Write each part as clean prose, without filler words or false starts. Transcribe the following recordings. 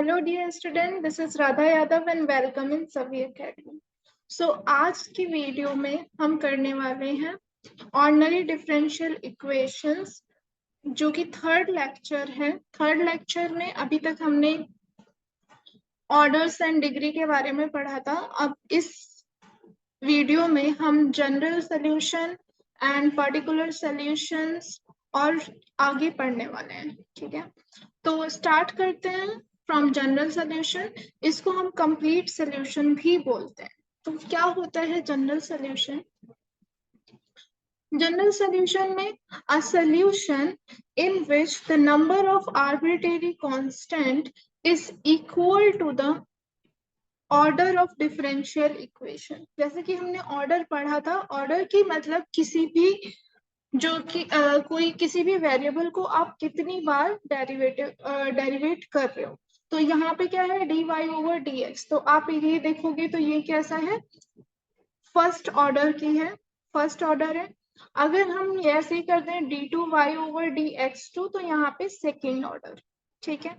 Hello dear student, this is Radha Yadav and welcome in सभी academy. सो आज की वीडियो में हम करने वाले हैं ऑर्डिनरी डिफरेंशियल इक्वेशंस, जो कि थर्ड लेक्चर है। थर्ड लेक्चर में अभी तक हमने ऑर्डर्स एंड डिग्री के बारे में पढ़ा था। अब इस वीडियो में हम general solution and particular solutions और आगे पढ़ने वाले हैं। ठीक है, तो स्टार्ट करते हैं फ्रॉम जनरल सॉल्यूशन। इसको हम कंप्लीट सॉल्यूशन भी बोलते हैं। तो क्या होता है जनरल सॉल्यूशन? जनरल सॉल्यूशन में a solution in which the number of arbitrary constant is equal to the order of differential equation. जैसे कि हमने ऑर्डर पढ़ा था, ऑर्डर की मतलब किसी भी जो कि कोई किसी भी वेरिएबल को आप कितनी बार डेरिवेट कर रहे हो। तो यहाँ पे क्या है, dy ओवर dx। तो आप ये देखोगे तो ये कैसा है, फर्स्ट ऑर्डर की है, फर्स्ट ऑर्डर है। अगर हम ऐसे ही करते हैं d2y ओवर dx2 तो यहाँ पे सेकेंड ऑर्डर। ठीक है,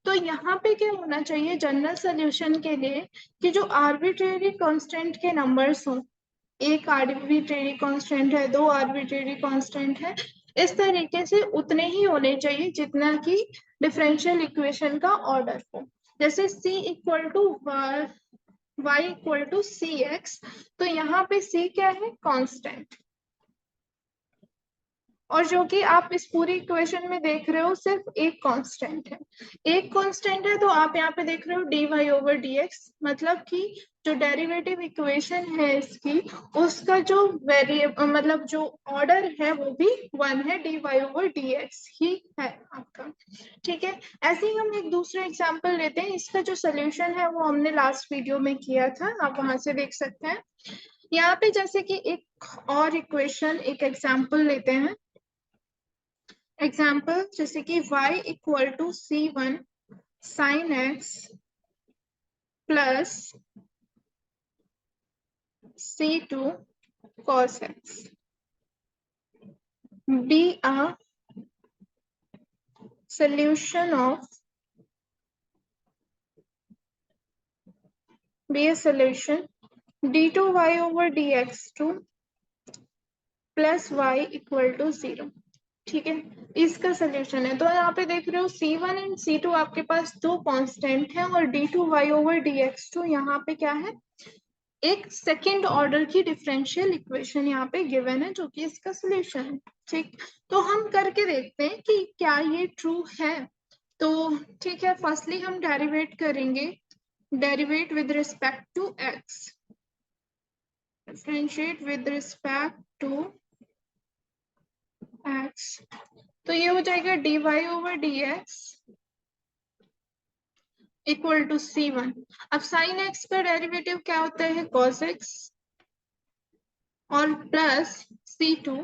तो यहाँ पे क्या होना चाहिए जनरल सोल्यूशन के लिए कि जो आर्बिट्रेरी कांस्टेंट के नंबर्स हों, एक आर्बिट्रेरी कांस्टेंट है, दो आर्बिट्रेरी कांस्टेंट है, इस तरीके से उतने ही होने चाहिए जितना कि डिफरेंशियल इक्वेशन का ऑर्डर हो। जैसे c equal to y equal to c x, तो यहाँ पे c क्या है, कांस्टेंट। और जो कि आप इस पूरी इक्वेशन में देख रहे हो सिर्फ एक कांस्टेंट है, एक कांस्टेंट है। तो आप यहाँ पे देख रहे हो dy ओवर dx, मतलब कि जो डेरिवेटिव इक्वेशन है इसकी, उसका जो मतलब जो ऑर्डर है वो भी वन है, dy ओवर dx ही है आपका। ठीक है, ऐसे ही हम एक दूसरा एग्जांपल लेते हैं। इसका जो सोल्यूशन है वो हमने लास्ट वीडियो में किया था, आप वहां से देख सकते हैं। यहाँ पे जैसे कि एक और इक्वेशन, एक एग्जांपल लेते हैं। एग्जाम्पल जैसे कि y equal to c1 sin x plus c2 cos x be a solution of d2y over dx2 plus y equal to 0। ठीक है, इसका सोल्यूशन है। तो यहाँ पे देख रहे हो c1 एंड c2 आपके पास दो कांस्टेंट है, और d2y ओवर dx2 यहाँ पे क्या है, एक सेकेंड ऑर्डर की डिफरेंशियल इक्वेशन यहाँ पे गिवन है, जो कि इसका सोल्यूशन है। ठीक, तो हम करके देखते हैं कि क्या ये ट्रू है। तो ठीक है, फर्स्टली हम डेरिवेट करेंगे, derivate with respect to x, differentiate with respect to x। तो ये हो जाएगा dy over dx equal to c1। अब sin x का डेरिवेटिव क्या होता है, cos x, और प्लस c2,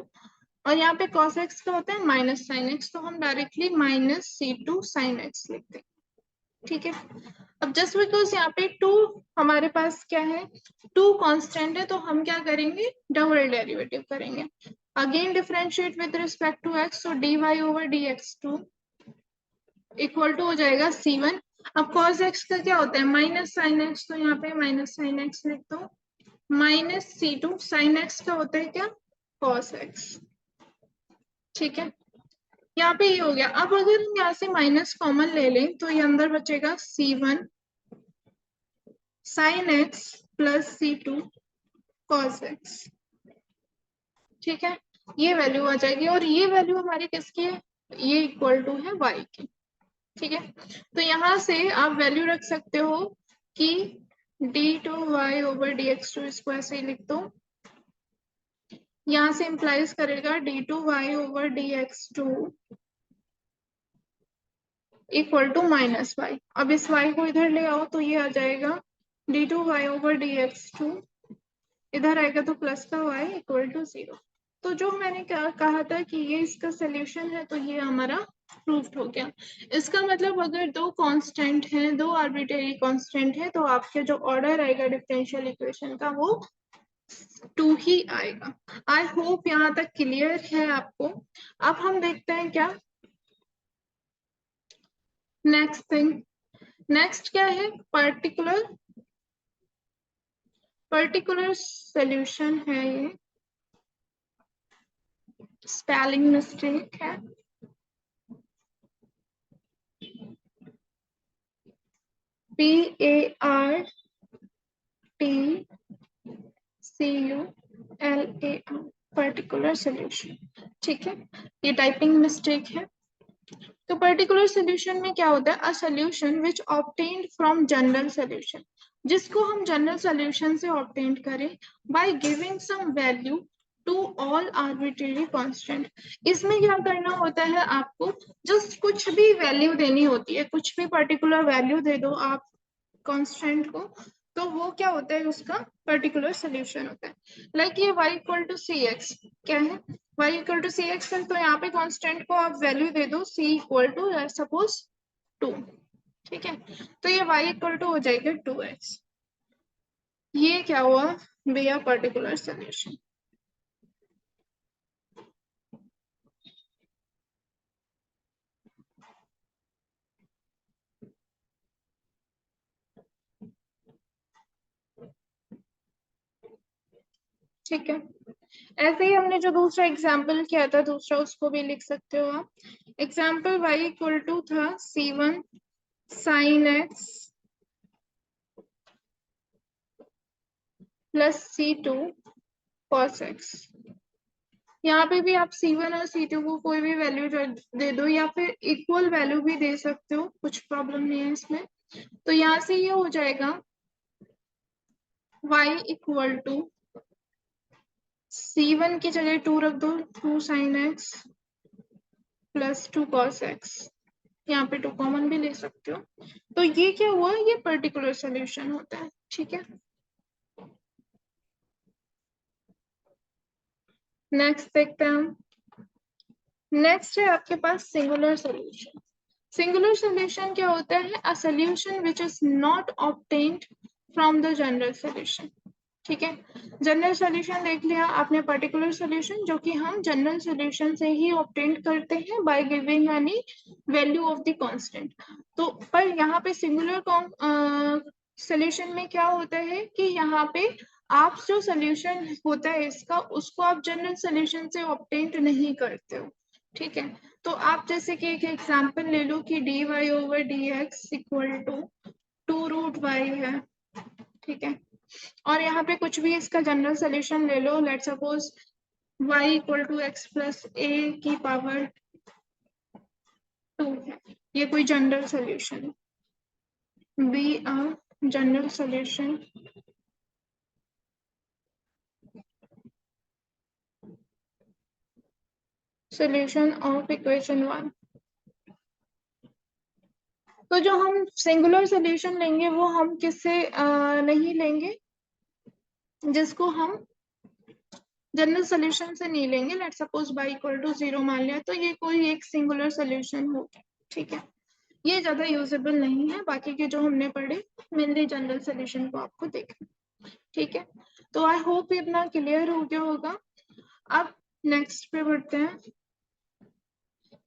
और यहाँ पे cos x का होता है माइनस sin x, तो हम directly minus c2 sin x लिखते हैं। ठीक है, अब जस्ट बिकॉज यहाँ पे टू हमारे पास क्या है, टू कांस्टेंट है, तो हम क्या करेंगे, डबल डेरिवेटिव करेंगे। Again differentiate with respect to x, तो dy over dx2 equal to हो जाएगा c1। अब cos x का क्या होता है, माइनस sin x, तो यहाँ पे माइनस sin x लिख दो, माइनस c2 sin x का होता है क्या, cos x। ठीक है, यहाँ पे ये हो गया। अब अगर हम यहाँ से माइनस कॉमन ले लें तो ये अंदर बचेगा c1 sin x plus c2 cos x। ठीक है, ये वैल्यू आ जाएगी, और ये वैल्यू हमारी किसकी है, ये इक्वल टू है y की। ठीक है, तो यहाँ से आप वैल्यू रख सकते हो कि d2y ओवर dx2, इसको ऐसे ही लिख दो। यहाँ से इंप्लाइज करेगा d2y over dx2 equal to minus y. अब इस y को इधर ले आओ तो ये आ जाएगा d2y ओवर dx2, इधर आएगा तो प्लस का y इक्वल टू 0। तो जो मैंने कहा था कि ये इसका सोल्यूशन है, तो ये हमारा प्रूव्ड हो गया। इसका मतलब अगर दो कांस्टेंट हैं, दो आर्बिट्रेरी कांस्टेंट है, तो आपके जो ऑर्डर आएगा डिफरेंशियल इक्वेशन का वो 2 ही आएगा। आई होप यहाँ तक क्लियर है आपको। अब हम देखते हैं क्या नेक्स्ट थिंग, नेक्स्ट क्या है, पर्टिकुलर सोल्यूशन है, ये स्पेलिंग मिस्टेक है, PARTCULAR, पर्टिकुलर सोल्यूशन। ठीक है, ये टाइपिंग मिस्टेक है। तो पर्टिकुलर सोल्यूशन में क्या होता है, a solution which obtained from general solution, जिसको हम जनरल सोल्यूशन से ऑब्टेन करें by giving some value to all arbitrary constant. इसमें क्या करना होता है, आपको जस्ट कुछ भी वैल्यू देनी होती है, कुछ भी पर्टिकुलर वैल्यू दे दो आप कांस्टेंट को, तो वो क्या होता है, उसका पर्टिकुलर सोल्यूशन होता है। लाइक ये y equal to c x क्या है, y equal to c x है, तो यहाँ पे कांस्टेंट को आप वैल्यू दे दो c इक्वल टू सपोज 2। ठीक है, तो ये y इक्वल टू हो जाएगा 2x। ये क्या हुआ भैया, पर्टिकुलर सोल्यूशन। ठीक है, ऐसे ही हमने जो दूसरा एग्जाम्पल किया था, दूसरा उसको भी लिख सकते हो आप। एग्जाम्पल y इक्वल टू था c1 sin x plus c2 cos x। यहाँ पे भी आप c1 और c2 को कोई भी वैल्यू दे दो, या फिर इक्वल वैल्यू भी दे सकते हो, कुछ प्रॉब्लम नहीं है इसमें। तो यहाँ से ये हो जाएगा y इक्वल टू c1 की जगह 2 रख दो, 2 sin x plus 2 cos x, यहाँ पे 2 कॉमन भी ले सकते हो। तो ये क्या हुआ, ये पर्टिकुलर सोल्यूशन होता है। ठीक है, नेक्स्ट देखते हैं हम। नेक्स्ट है आपके पास सिंगुलर सोल्यूशन। सिंगुलर सोल्यूशन क्या होता है, a solution which is not obtained from the general solution. ठीक है, जनरल सोल्यूशन देख लिया आपने, पर्टिकुलर सोल्यूशन जो कि हम जनरल सोल्यूशन से ही ऑब्टेन करते हैं by giving any value of the constant. तो पर यहाँ पे सिंगुलर सोल्यूशन में क्या होता है कि यहाँ पे आप जो सोल्यूशन होता है इसका, उसको आप जनरल सोल्यूशन से ऑब्टेन नहीं करते हो। ठीक है, तो आप जैसे कि एक एग्जांपल ले लो कि dy over dx equal to 2√y है। ठीक है, और यहाँ पे कुछ भी इसका जनरल सोल्यूशन ले लो, let suppose y equal to x plus a की पावर 2 है, ये कोई जनरल सोल्यूशन है। Be a general solution of equation 1। तो जो हम सिंगुलर सोल्यूशन लेंगे वो हम किससे नहीं लेंगे, जिसको हम जनरल सोल्यूशन से नहीं लेंगे। Let suppose y equal to 0 मान लिया, तो ये कोई एक सिंगुलर सोल्यूशन हो गया। ठीक है, ये ज्यादा यूजेबल नहीं है, बाकी के जो हमने पढ़े मेनली जनरल सोल्यूशन को आपको देखना। ठीक है, तो आई होप इतना क्लियर हो गया होगा। अब नेक्स्ट पे बढ़ते हैं।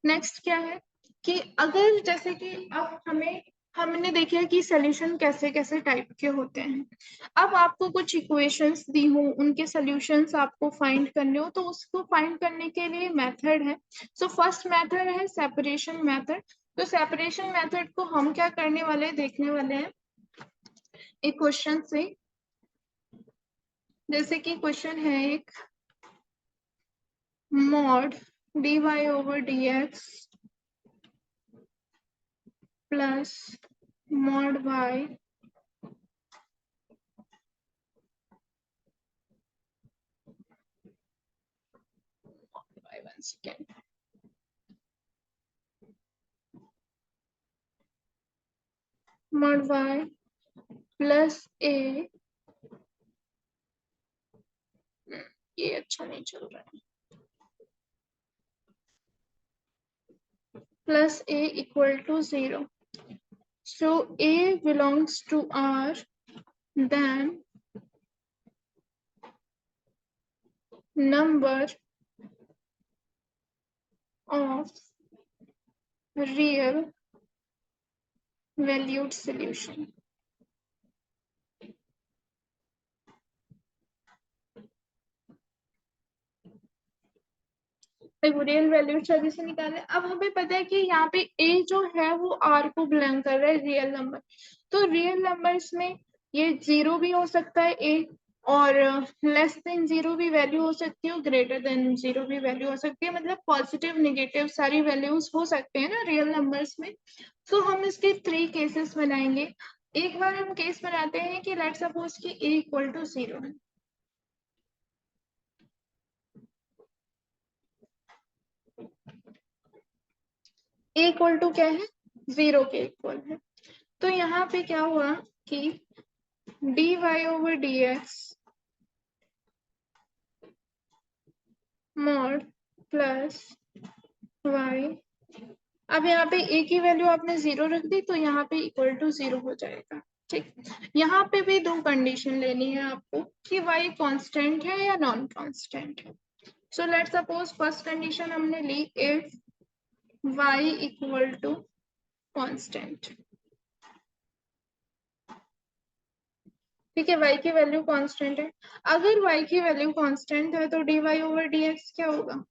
नेक्स्ट क्या है कि अगर जैसे कि अब हमने देखा कि सॉल्यूशन कैसे कैसे टाइप के होते हैं। अब आपको कुछ इक्वेशंस दी हो, उनके सॉल्यूशंस आपको फाइंड करने हो, तो उसको फाइंड करने के लिए मेथड है। सो फर्स्ट मेथड है सेपरेशन मेथड। तो सेपरेशन मेथड को हम क्या करने वाले हैं, देखने वाले हैं एक क्वेश्चन से। जैसे कि क्वेश्चन है एक, mod dy over dx plus mod y one second, mod y plus a, ये अच्छा नहीं चल रहा है, plus a equal to 0। So a belongs to R, then number of real valued solution. Real value जल्दी से निकाले। अब हमें पता है कि यहाँ पे ए जो है वो आर को बिलोंग कर रहा है, रियल नंबर। तो रियल नंबर्स में ये जीरो भी हो सकता है ए, और लेस देन जीरो भी वैल्यू हो सकती है, ग्रेटर देन जीरो भी वैल्यू हो सकती है। मतलब पॉजिटिव नेगेटिव सारी वैल्यूज हो सकते हैं ना रियल नंबर्स में। तो हम इसके 3 केसेस बनाएंगे। एक बार हम केस बनाते हैं कि लेट्स सपोज कि ए इक्वल टू 0 है। ए इक्वल टू क्या है, 0 के इक्वल है। तो यहाँ पे क्या हुआ कि dy over dx mod plus y। अब यहाँ पे a की वैल्यू आपने 0 रख दी तो यहाँ पे इक्वल टू 0 हो जाएगा। ठीक, यहाँ पे भी 2 कंडीशन लेनी है आपको कि y कांस्टेंट है या नॉन कांस्टेंट है। So let's suppose first condition हमने ली, if y equal to constant. ठीक है, y की वैल्यू कांस्टेंट है। अगर y की वैल्यू कांस्टेंट है तो dy ओवर dx क्या होगा,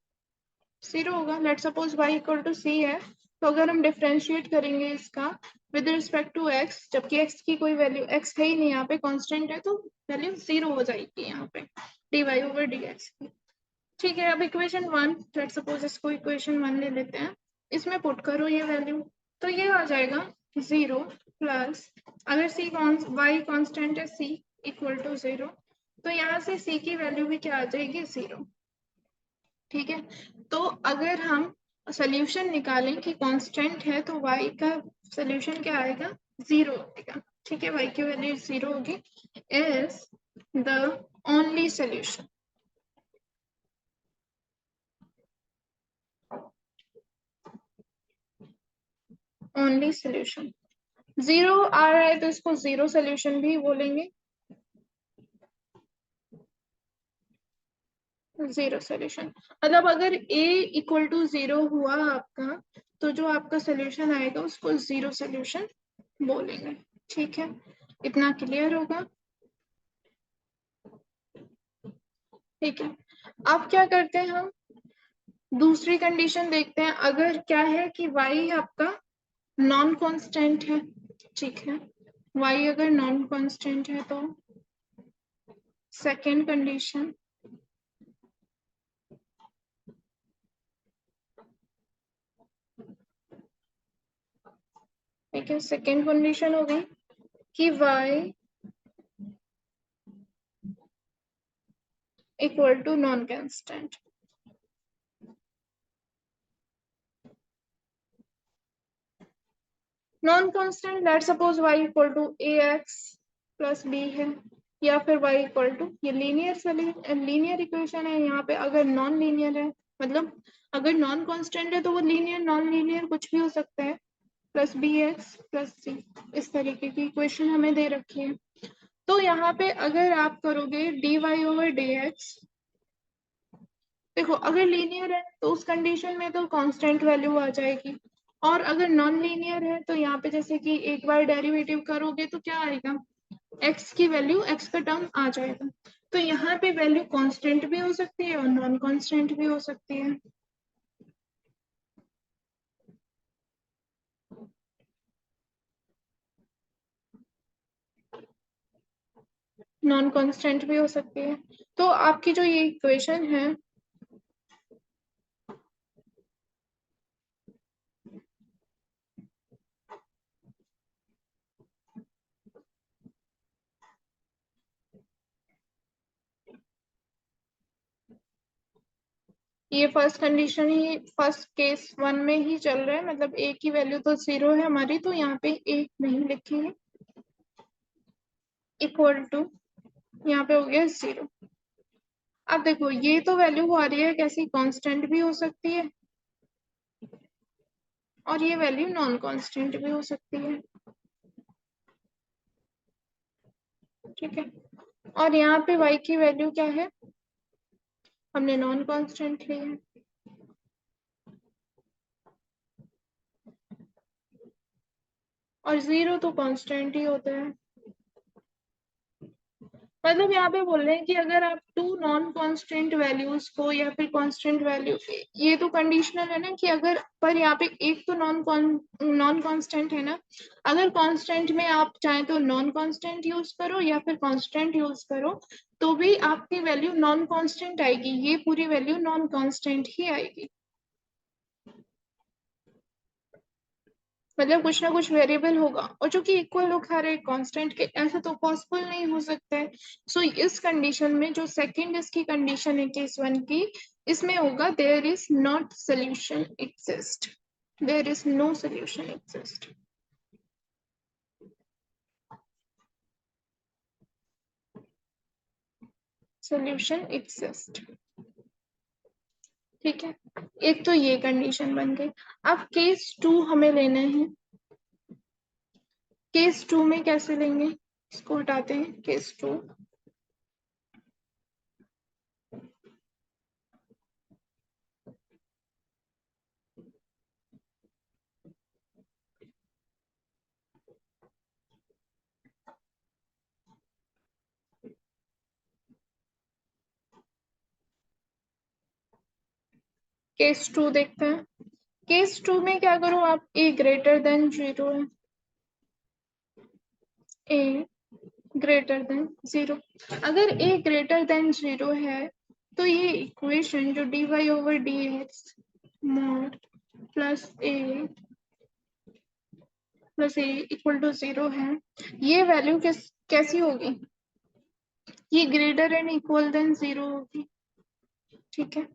0 होगा। Let suppose y equal to c है, तो अगर हम डिफरेंशिएट करेंगे इसका विद रिस्पेक्ट टू x, जबकि x की कोई वैल्यू, x है ही नहीं यहाँ पे, कांस्टेंट है, तो वैल्यू 0 हो जाएगी यहाँ पे dy ओवर dx की। ठीक है, अब इक्वेशन 1, लेट सपोज इसको इक्वेशन 1 ले लेते हैं, इसमें पुट करो ये वैल्यू, तो ये आ जाएगा 0 प्लस, अगर c y कांस्टेंट है, c इक्वल टू 0, तो यहाँ से c की वैल्यू भी क्या आ जाएगी, 0। ठीक है, तो अगर हम सोल्यूशन निकालें कि कांस्टेंट है तो y का सोल्यूशन क्या आएगा, 0 आएगा। ठीक है, y की वैल्यू 0 होगी, is the only solution. Only solution 0 आ रहा है तो इसको 0 सोल्यूशन भी बोलेंगे, 0 सोल्यूशन। मतलब अगर a इक्वल टू 0 हुआ आपका, तो जो आपका सोल्यूशन आएगा उसको 0 सोल्यूशन बोलेंगे। ठीक है, इतना क्लियर होगा। ठीक है, अब क्या करते हैं हम, दूसरी कंडीशन देखते हैं। अगर क्या है कि y आपका नॉन कांस्टेंट है, ठीक है, y अगर नॉन कांस्टेंट है तो सेकेंड कंडीशन, ठीक है, सेकेंड कंडीशन हो गई कि y equal to non constant. Non constant, let suppose y equal to ax plus b है, या फिर y इक्वल टू, ये लीनियर इक्वेशन है। यहाँ पे अगर नॉन लीनियर है, मतलब अगर नॉन कांस्टेंट है तो वो लीनियर नॉन लीनियर कुछ भी हो सकता है, प्लस बी एक्स प्लस सी, इस तरीके की इक्वेशन हमें दे रखी है। तो यहाँ पे अगर आप करोगे d Y over D x, देखो अगर लीनियर है तो उस कंडीशन में तो कांस्टेंट वैल्यू आ जाएगी, और अगर नॉन लीनियर है तो यहाँ पे जैसे कि एक बार डेरिवेटिव करोगे तो क्या आएगा, x की वैल्यू, x का टर्म आ जाएगा। तो यहाँ पे वैल्यू कांस्टेंट भी हो सकती है और नॉन कांस्टेंट भी हो सकती है। नॉन कांस्टेंट भी हो सकती है। तो आपकी जो ये इक्वेशन है, ये फर्स्ट कंडीशन ही फर्स्ट केस 1 में ही चल रहा है, मतलब a की वैल्यू तो 0 है हमारी, तो यहाँ पे a नहीं लिखेंगे, इक्वल टू, यहाँ पे हो गया 0। अब देखो ये तो वैल्यू आ रही है कैसी, कांस्टेंट भी हो सकती है और ये वैल्यू नॉन कांस्टेंट भी हो सकती है। ठीक है, और यहाँ पे y की वैल्यू क्या है, हमने नॉन कांस्टेंट ली है। और 0 तो कांस्टेंट ही होता है। मतलब यहाँ पे बोल रहे हैं कि अगर आप टू नॉन कांस्टेंट वैल्यूज को या फिर कांस्टेंट वैल्यू, ये तो कंडीशनल है ना कि अगर, पर यहाँ पे एक तो नॉन कांस्टेंट है ना, अगर कांस्टेंट में आप चाहें तो नॉन कांस्टेंट यूज करो या फिर कांस्टेंट यूज करो, तो भी आपकी वैल्यू नॉन कांस्टेंट आएगी, ये पूरी वैल्यू नॉन कांस्टेंट ही आएगी। मतलब कुछ ना कुछ वेरिएबल होगा, और जो कि इक्वल हो खा रहे कांस्टेंट के, ऐसा तो पॉसिबल नहीं हो सकता है। सो इस कंडीशन में जो सेकंड इसकी कंडीशन है केस 1 की, इसमें होगा there is not solution exist, there is no solution exist. Solution exist, ठीक है। एक तो ये कंडीशन बन गई। अब केस 2 हमें लेना है। केस 2 में कैसे लेंगे, इसको हटाते हैं। केस 2, केस 2 देखते हैं। केस 2 में क्या करो आप, ए ग्रेटर देन 0 है, ए ग्रेटर देन 0। अगर ए ग्रेटर देन 0 है तो ये इक्वेशन जो d Y over D x mod plus a equal to 0 है, ये वैल्यू कैसी होगी, ये ग्रेटर एंड इक्वल देन 0 होगी, ठीक है।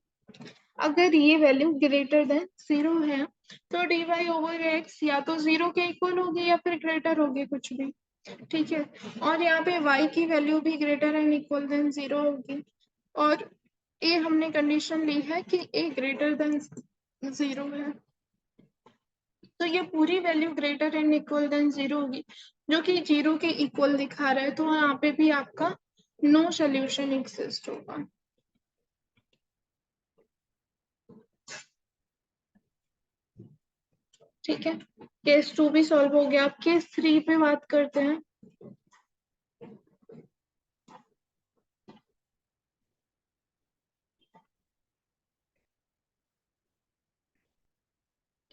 अगर ये वैल्यू ग्रेटर देन 0 है तो डी वाई ओवर एक्स या तो 0 के इक्वल होगी या फिर ग्रेटर होगी, कुछ भी, ठीक है। और यहाँ पे y की वैल्यू भी ग्रेटर एंड इक्वल देन 0 होगी, और ए हमने कंडीशन ली है कि ए ग्रेटर देन 0 है, तो ये पूरी value greater and equal than 0 होगी, जो कि 0 के इक्वल दिखा रहा है, तो यहाँ पे भी आपका नो सोल्यूशन एग्जिस्ट होगा, ठीक है। केस 2 भी सॉल्व हो गया। अब केस 3 पे बात करते हैं।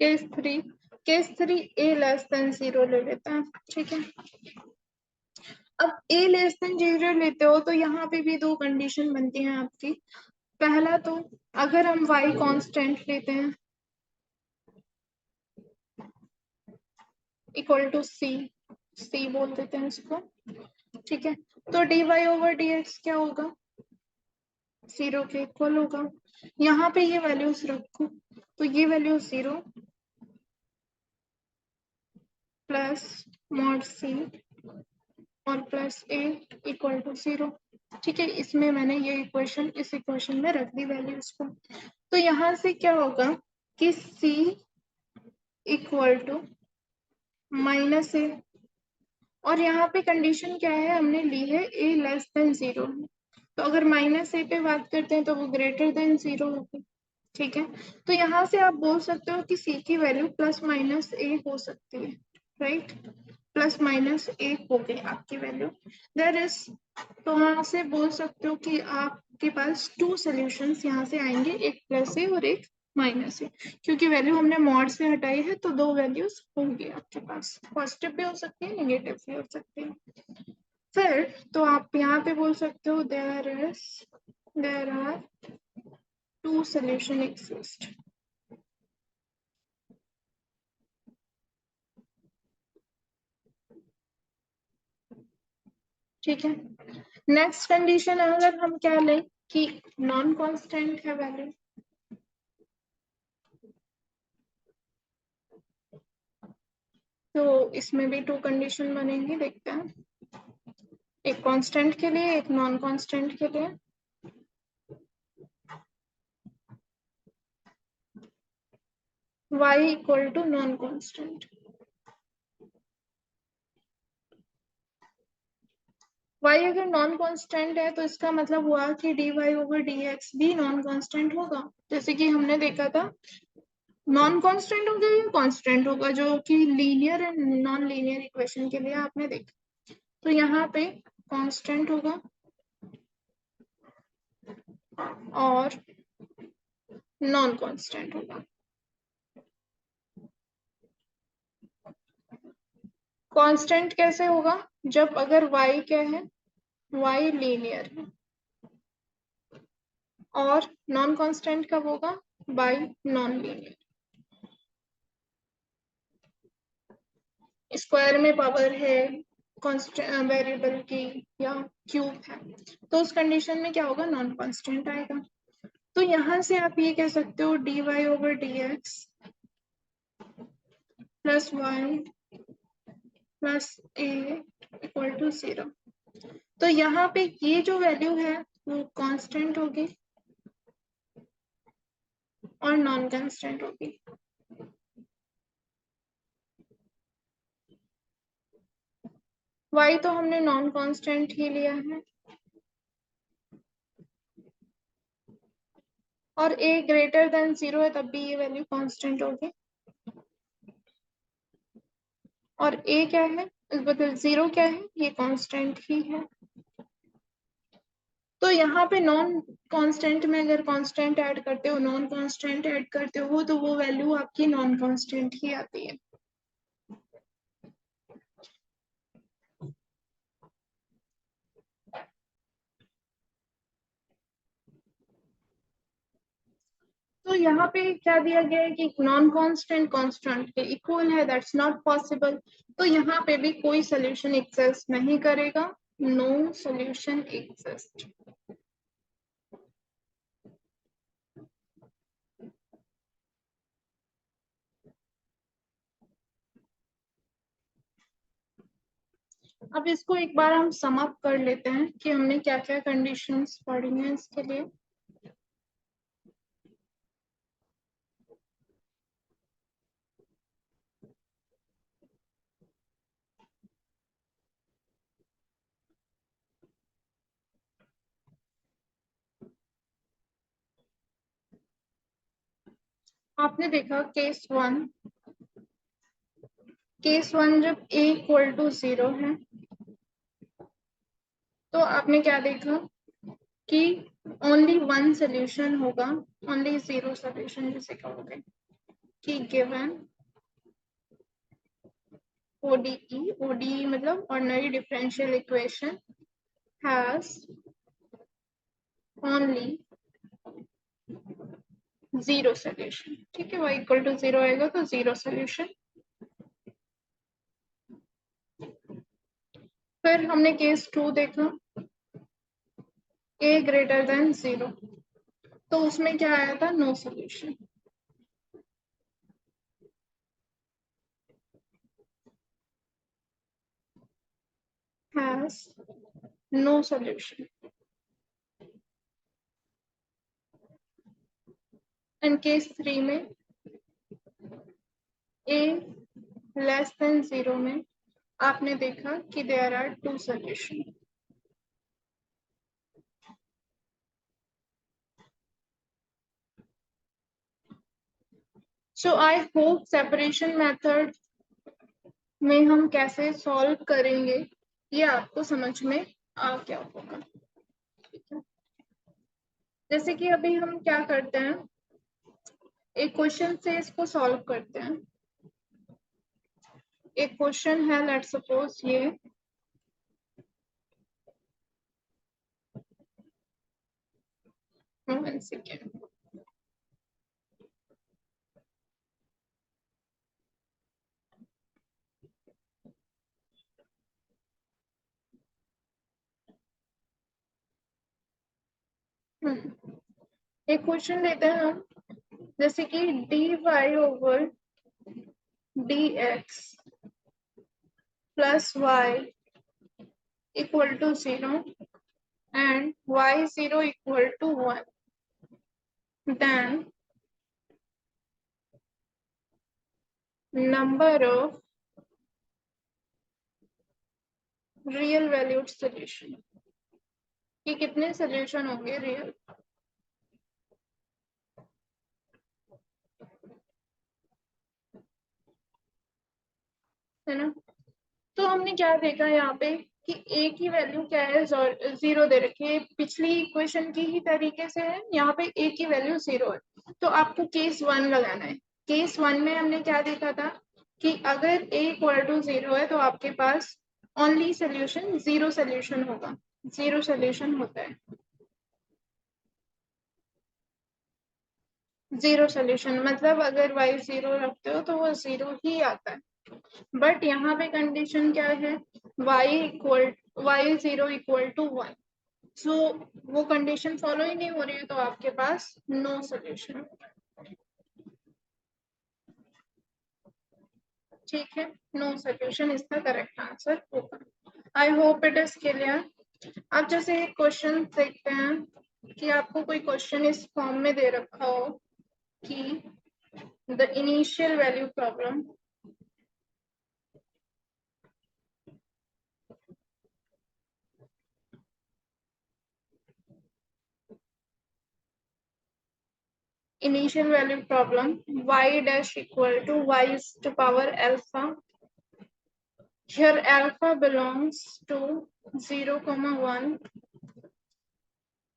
केस 3 ए लेस देन 0 ले लेते हैं, ठीक है। अब ए लेस देन 0 लेते हो तो यहाँ पे भी दो कंडीशन बनती हैं आपकी। पहला तो, अगर हम y कांस्टेंट लेते हैं इक्वल टू सी बोल देते हैं इसको, ठीक है, तो d Y over D x क्या होगा, 0 के इक्वल होगा। यहाँ पे ये वैल्यूज रखो, तो ये वैल्यू 0 प्लस मॉड सी और प्लस ए इक्वल टू 0, ठीक है। इसमें मैंने ये इक्वेशन इस इक्वेशन में रख दी वैल्यूज को, तो यहाँ से क्या होगा कि c इक्वल टू माइनस ए, और यहाँ पे कंडीशन क्या है, हमने ली है ए लेस देन 0, तो अगर माइनस ए पे बात करते हैं तो वो ग्रेटर देन 0 होगी, ठीक है। तो यहाँ से आप बोल सकते हो कि c की वैल्यू प्लस माइनस ए हो सकती है, राइट, प्लस माइनस ए हो गई आपकी वैल्यू, देयर इज, तो यहाँ से बोल सकते हो कि आपके पास टू सोल्यूशंस यहाँ से आएंगे, एक प्लस ए और एक माइनस है, क्योंकि वैल्यू हमने मॉड से हटाई है, तो दो वैल्यूज होंगी आपके पास, पॉजिटिव भी हो सकती है नेगेटिव भी हो सकती है। फिर तो आप यहाँ पे बोल सकते हो there are two solution exist, ठीक है। नेक्स्ट कंडीशन अगर हम क्या लें कि नॉन कांस्टेंट है वैल्यू, तो इसमें भी टू कंडीशन बनेंगी, देखते हैं। एक कांस्टेंट के लिए, एक नॉन कांस्टेंट के लिए। y equal to non constant, y अगर नॉन कांस्टेंट है तो इसका मतलब हुआ कि dy ओवर dx भी नॉन कांस्टेंट होगा, जैसे कि हमने देखा था नॉन कांस्टेंट होगा या कांस्टेंट होगा, जो कि linear and non linear equation के लिए आपने देखा। तो यहाँ पे कांस्टेंट होगा और नॉन कांस्टेंट होगा। कांस्टेंट कैसे होगा, जब अगर y क्या है, y लीनियर है। और नॉन कांस्टेंट कब होगा, बाई नॉन लीनियर। स्क्वायर में पावर है कांस्टेंट वेरिएबल की या क्यूब है, तो उस कंडीशन में क्या होगा, नॉन कांस्टेंट आएगा। तो यहाँ से आप ये कह सकते हो dy over dx plus y plus a equal to 0। तो यहाँ पे ये जो वैल्यू है वो कांस्टेंट होगी और नॉन कांस्टेंट होगी। y तो हमने नॉन कांस्टेंट ही लिया है, और a ग्रेटर देन 0 है तब भी ये वैल्यू कांस्टेंट होगी। और a क्या है, बदल 0 क्या है, ये कांस्टेंट ही है। तो यहाँ पे नॉन कांस्टेंट में अगर कांस्टेंट ऐड करते हो, नॉन कांस्टेंट ऐड करते हो, तो वो वैल्यू आपकी नॉन कांस्टेंट ही आती है। तो यहाँ पे क्या दिया गया है कि नॉन कांस्टेंट कांस्टेंट के इक्वल है, दैट्स नॉट पॉसिबल। तो यहाँ पे भी कोई सोल्यूशन एग्जिस्ट नहीं करेगा, नो सोल्यूशन एग्जिस्ट। अब इसको एक बार हम सम अप कर लेते हैं कि हमने क्या क्या कंडीशंस पढ़ी हैं इसके लिए। आपने देखा केस वन जब a इक्वल टू 0 है, तो आपने क्या देखा कि ओनली वन सोल्यूशन होगा, ओनली जीरो सोल्यूशन जिसे कहोगे, कि गिवन ODE मतलब ordinary differential equation has only zero solution. ठीक है, y इक्वल टू 0 आएगा तो जीरो सोल्यूशन। फिर हमने केस 2 देखा, a ग्रेटर देन 0, तो उसमें क्या आया था, no solution. Has no solution. And case 3 में a लेस देन 0 में आपने देखा कि there are two solution. So I hope separation method में हम कैसे सॉल्व करेंगे ये आपको समझ में आ गया होगा। ठीक है, जैसे कि अभी हम क्या करते हैं, एक क्वेश्चन से इसको सॉल्व करते हैं। एक क्वेश्चन है, लेट्स सपोज ये 1 सेकेंड। एक क्वेश्चन लेते हैं हम, जैसे कि dy over dx plus y equal to 0 and y0 equal to 1, then number of real valued solution, कि कितने सोल्यूशन होंगे रियल। है ना। तो हमने क्या देखा यहाँ पे कि a की वैल्यू क्या है, 0 दे रखी है, पिछली इक्वेशन की ही तरीके से है, यहाँ पे a की वैल्यू 0 है। तो आपको केस 1 लगाना है। केस 1 में हमने क्या देखा था कि अगर a इक्वल टू 0 है तो आपके पास ओनली सोल्यूशन जीरो सोल्यूशन होगा, जीरो सोल्यूशन होता है, जीरो सोल्यूशन मतलब अगर y 0 रखते हो तो वो 0 ही आता है। बट यहाँ पे कंडीशन क्या है, y 0 इक्वल टू 1, सो वो कंडीशन फॉलो ही नहीं हो रही है, तो आपके पास नो सोल्यूशन। ठीक है, नो सोल्यूशन इसका करेक्ट आंसर होगा। I hope it is clear. अब जैसे एक क्वेश्चन देखते हैं कि आपको कोई क्वेश्चन इस फॉर्म में दे रखा हो कि the initial value problem, initial value problem, y dash equal to y is to power alpha. Here alpha belongs to 0, 1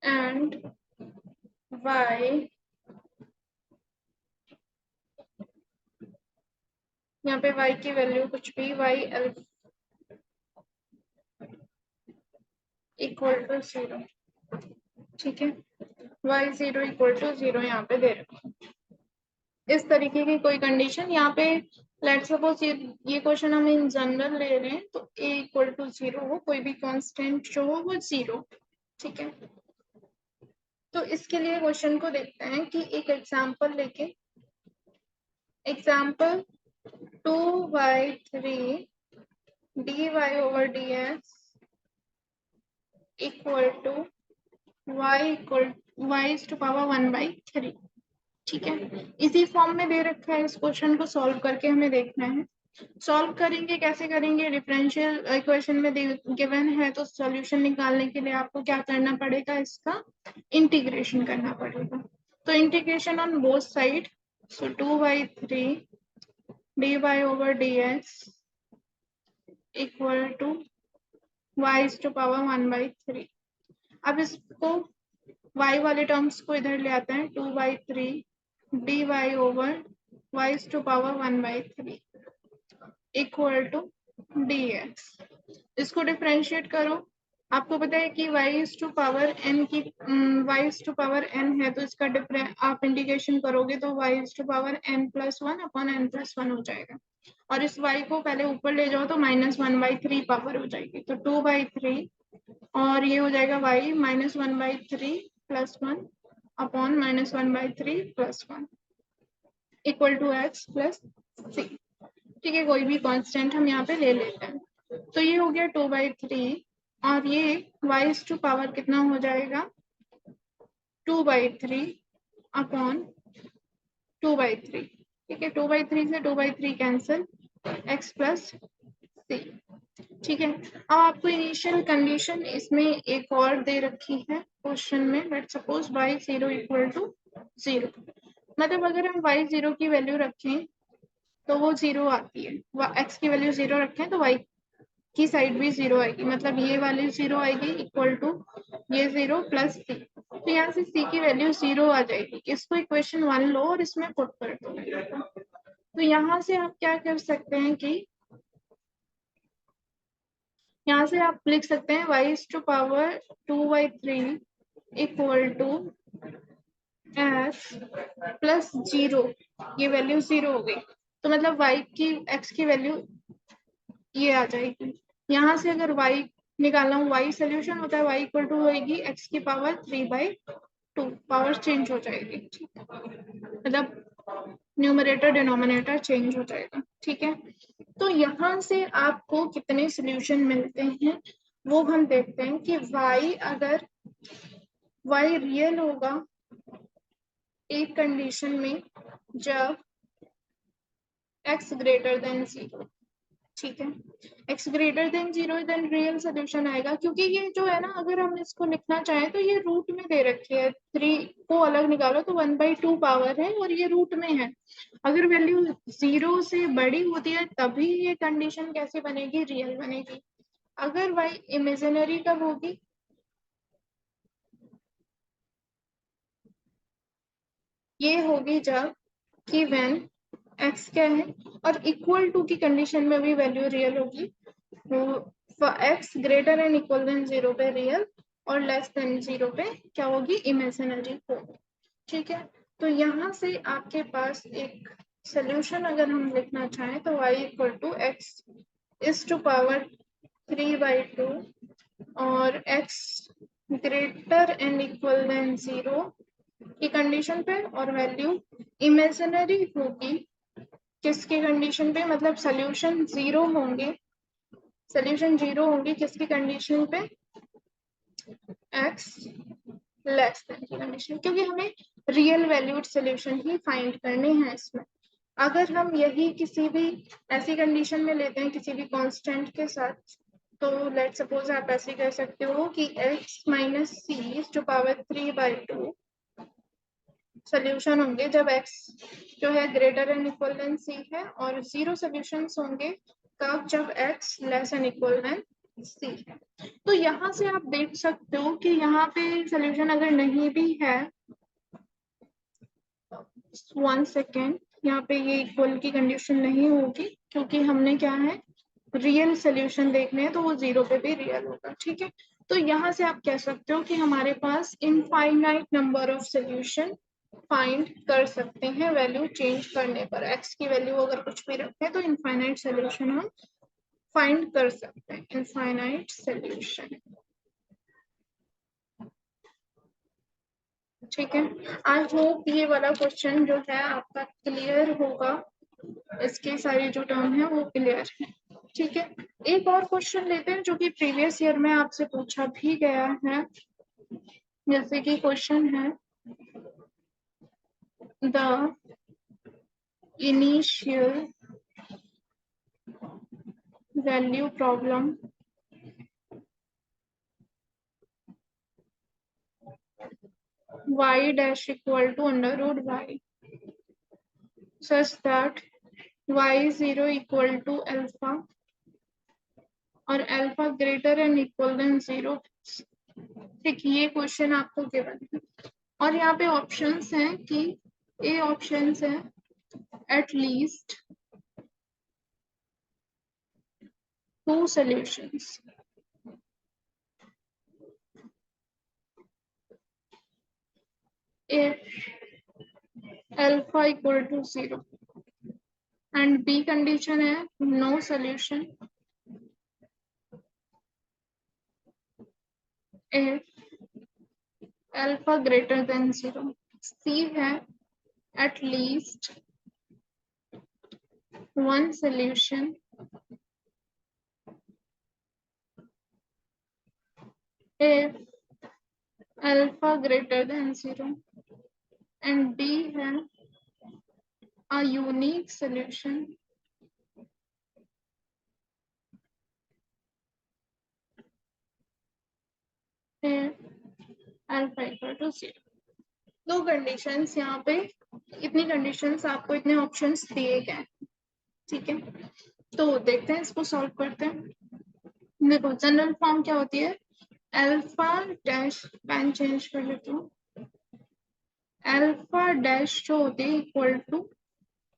and y, यहाँ पे y की वैल्यू कुछ भी, y इक्वल टू 0। ठीक है, y 0 इक्वल टू 0 यहाँ पे दे रखा है। इस तरीके की कोई कंडीशन यहाँ पे, लेट सपोज ये क्वेश्चन हम इन जनरल ले रहे हैं तो a इक्वल टू 0 हो, कोई भी कांस्टेंट जो हो वो 0। ठीक है, तो इसके लिए क्वेश्चन को देखते हैं कि एक एग्जांपल लेके, example 2y3 dy over dx equal to y is to power 1/3। ठीक है, इसी फॉर्म में दे रखा है, इस क्वेश्चन को सॉल्व करके हमें देखना है। सॉल्व करेंगे, कैसे करेंगे, डिफरेंशियल इक्वेशन में गिवन है तो सॉल्यूशन निकालने के लिए आपको क्या करना पड़ेगा, इसका इंटीग्रेशन करना पड़ेगा। तो integration on both side, so 2/3 dy over dx equal to y is to power 1/3। अब इसको y वाले टर्म्स को इधर ले आते हैं, 2/3 dy over y is to power 1/3 equal to dx। इसको डिफरेंशिएट करो, आपको पता है कि y is to power n की y is to power n है, तो इसका आप इंटीग्रेशन करोगे तो y is to power n+1 upon n+1 हो जाएगा, और इस y को पहले ऊपर ले जाओ तो -1/3 पावर हो जाएगी, तो 2/3 और ये हो जाएगा y -1/3 +1 upon -1/3 +1 equal to x plus c. ठीक है, कोई भी कांस्टेंट हम यहाँ पे ले लेते हैं, तो ये हो गया 2/3 और ये y is to पावर कितना हो जाएगा, 2/3 अपॉन 2/3। ठीक है, 2/3 से 2/3 कैंसिल, x प्लस सी। ठीक है, अब आपको इनिशियल कंडीशन इसमें एक और दे रखी है क्वेश्चन में, let suppose y 0 equal to 0, मतलब अगर हम y 0 की वैल्यू रखें तो वो 0 आती है, x की वैल्यू 0 रखें तो y की साइड भी 0 आएगी, मतलब ये वाली 0 आएगी इक्वल टू ये 0 प्लस सी, तो यहाँ से c की वैल्यू 0 आ जाएगी। इसको इक्वेशन 1 लो और इसमें पुट कर दो, तो यहाँ से आप क्या कर सकते हैं कि यहाँ से आप लिख सकते हैं y is to power 2/3 equal to x plus 0, ये वैल्यू 0 हो गई, तो मतलब y की x की वैल्यू ये आ जाएगी। यहाँ से अगर y निकालना हो, y सोल्यूशन होता है, y इक्वल टू होगी x की पावर 3/2, पावर चेंज हो जाएगी, मतलब न्यूमरेटर डिनोमिनेटर चेंज हो जाएगा। ठीक है, तो यहाँ से आपको कितने सोल्यूशन मिलते हैं वो हम देखते हैं कि y अगर y रियल होगा एक कंडीशन में जब x ग्रेटर देन 0। ठीक है। x greater than 0 then real solution आएगा, क्योंकि ये जो है ना, अगर हम इसको लिखना चाहें तो ये रूट में दे रखी है, 3 को अलग निकालो तो 1/2 पावर है और ये रूट में है। अगर वैल्यू 0 से बड़ी होती है तभी ये कंडीशन कैसे बनेगी, रियल बनेगी। अगर y इमेजिनरी कब होगी, ये होगी जब कि व्हेन x क्या है और इक्वल टू की कंडीशन में भी वैल्यू रियल होगी। तो x greater and equal than 0 पे रियल और लेस देन 0 पे क्या होगी, इमेजिनरी होगी। ठीक है, तो यहाँ से आपके पास एक सोल्यूशन अगर हम लिखना चाहें तो y equal to x is to power 3/2 और x greater and equal than 0 की कंडीशन पे और वैल्यू इमेजिनरी होगी किसकी कंडीशन पे, मतलब सोल्यूशन जीरो होंगे, सोल्यूशन जीरो होंगे किसकी कंडीशन पे, x लेस देन की कंडीशन, क्योंकि हमें रियल वैल्यूड सोल्यूशन ही फाइंड करने हैं इसमें। अगर हम यही किसी भी ऐसी कंडीशन में लेते हैं किसी भी कांस्टेंट के साथ, तो लेट सपोज आप ऐसे कह सकते हो कि x minus c to power 3/2 solution होंगे जब x जो है greater and equal than c है, और 0 सोल्यूशंस होंगे कब, जब x less and equal than c है। तो यहाँ से आप देख सकते हो कि यहाँ पे सोल्यूशन अगर नहीं भी है, 1 सेकेंड, यहाँ पे ये इक्वल की कंडीशन नहीं होगी क्योंकि हमने क्या है, रियल सोल्यूशन देखने हैं, तो वो 0 पे भी रियल होगा। ठीक है, तो यहाँ से आप कह सकते हो कि हमारे पास infinite number of solution find कर सकते हैं वैल्यू चेंज करने पर। x की वैल्यू अगर कुछ भी रखें तो इनफाइनाइट सोल्यूशन हम फाइंड कर सकते हैं, इनफाइनाइट सोल्यूशन। ठीक है, आई होप ये वाला क्वेश्चन जो है आपका क्लियर होगा, इसके सारे जो टर्म है वो क्लियर है। ठीक है, एक और क्वेश्चन लेते हैं जो कि प्रीवियस ईयर में आपसे पूछा भी गया है, जैसे कि क्वेश्चन है the initial value problem y dash equal to under root y such that y0 equal to alpha और alpha greater and equal than 0। ठीक, ये क्वेश्चन आपको गिवन है और यहाँ पे ऑप्शंस हैं कि ए ऑप्शंस है at least 2 solutions, if alpha equal to 0 and B condition है no solution if alpha greater than 0। C है at least 1 solution if alpha greater than 0 and D है a unique solution if alpha equal to 0। दो conditions यहाँ पे, इतनी conditions आपको, इतने options दिए गए। ठीक है, तो देखते हैं इसको सॉल्व करते हैं। देखो जनरल फॉर्म क्या होती है, अल्फा डैश, पेन चेंज कर लेती हूँ, अल्फा डैश जो होती है equal to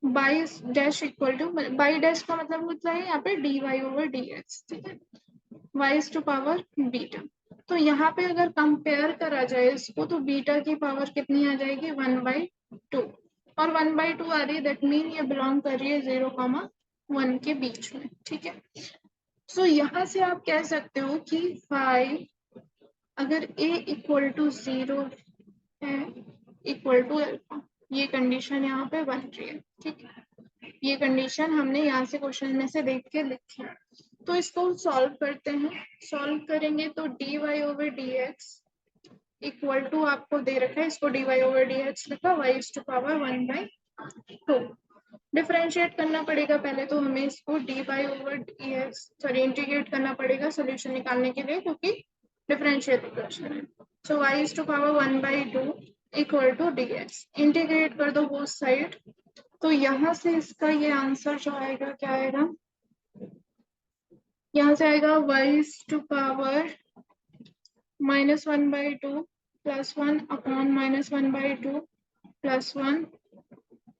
by dash equal to, by dash का मतलब होता है यहाँ पे dy ओवर dx। ठीक है, y टू पावर बीटा, तो यहाँ पे अगर कंपेयर करा जाए इसको तो बीटा की पावर कितनी आ जाएगी, 1/2 और 1/2 आ रही है, दैट मीन ये बिलोंग कर रही है 0,1 के बीच में। ठीक है, सो यहाँ से आप कह सकते हो कि फाई अगर a इक्वल टू 0 है इक्वल टू अल्फा, ये कंडीशन यहाँ पे बन रही है। ठीक है, ये कंडीशन हमने यहाँ से क्वेश्चन में से देख के लिखी है। तो इसको सॉल्व करते हैं, सॉल्व करेंगे तो dy over dx equal to आपको दे रखा है, इसको dy ओवर dx लिखा y टू पावर 1/2। डिफरेंशिएट करना पड़ेगा पहले, तो हमें इसको dy over dx sorry integrate करना पड़ेगा सोल्यूशन निकालने के लिए, क्योंकि डिफरेंशियल इक्वेशन है। So y is to power 1/2 equal to dx, integrate कर दो बोथ साइड, तो यहाँ से इसका ये आंसर जो आएगा क्या आएगा, यहाँ से आएगा y is to power -1/2 plus 1 upon -1/2 plus 1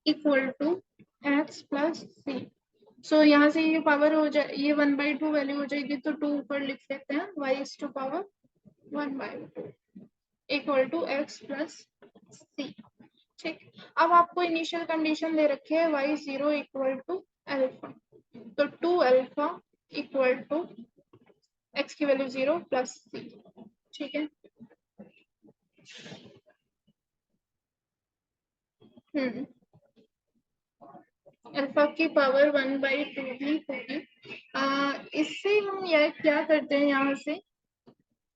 equal to x plus c. So यहाँ से ये पावर हो जाए, ये 1/2 वैल्यू हो जाएगी, तो 2 ऊपर लिख लेते हैं, y is to power 1/2 equal to x plus c. ठीक, अब आपको इनिशियल कंडीशन दे रखी है y 0 इक्वल टू अल्फा, तो 2 अल्फा इक्वल टू x की वैल्यू 0 प्लस सी। ठीक है, अल्फा की पावर 1/2 भी होगी। इससे हम यह क्या करते हैं,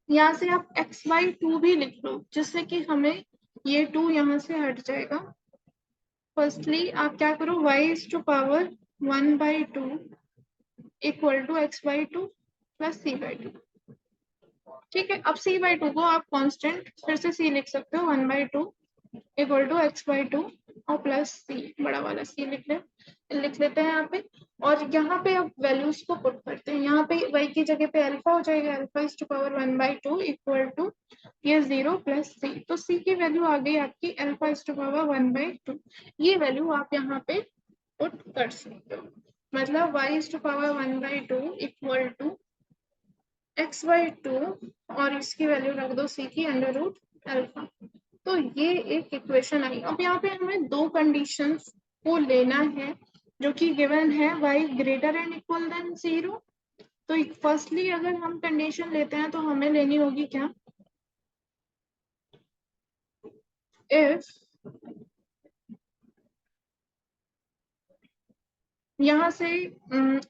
यहाँ से आप x/2 भी लिख लो, जिससे कि हमें ये 2 यहाँ से हट जाएगा। फर्स्टली आप क्या करो, y is to power 1/2 equal to x/2 plus c/2। ठीक है, अब c/2 को आप कांस्टेंट फिर से c लिख सकते हो, 1/2 इक्वल टू x/2 और प्लस सी, बड़ा वाला सी लिख लेते हैं यहाँ पे। और यहाँ पे अब वैल्यूज को पुट करते हैं, यहाँ पे y की जगह पे अल्फा हो जाएगा, alpha is to power 1/2 equal to ये 0 प्लस सी, तो सी की वैल्यू आ गई आपकी अल्फा इज टू पावर 1/2। ये वैल्यू आप यहाँ पे पुट कर सकते हो, मतलब y is to power 1/2 equal to x/2 और इसकी वैल्यू रख दो c की अंडर रूट अल्फा। तो ये एक इक्वेशन आई। अब यहाँ पे हमें दो कंडीशंस को लेना है जो कि गिवन है y greater and equal than 0। तो फर्स्टली अगर हम कंडीशन लेते हैं तो हमें लेनी होगी क्या, इफ यहाँ से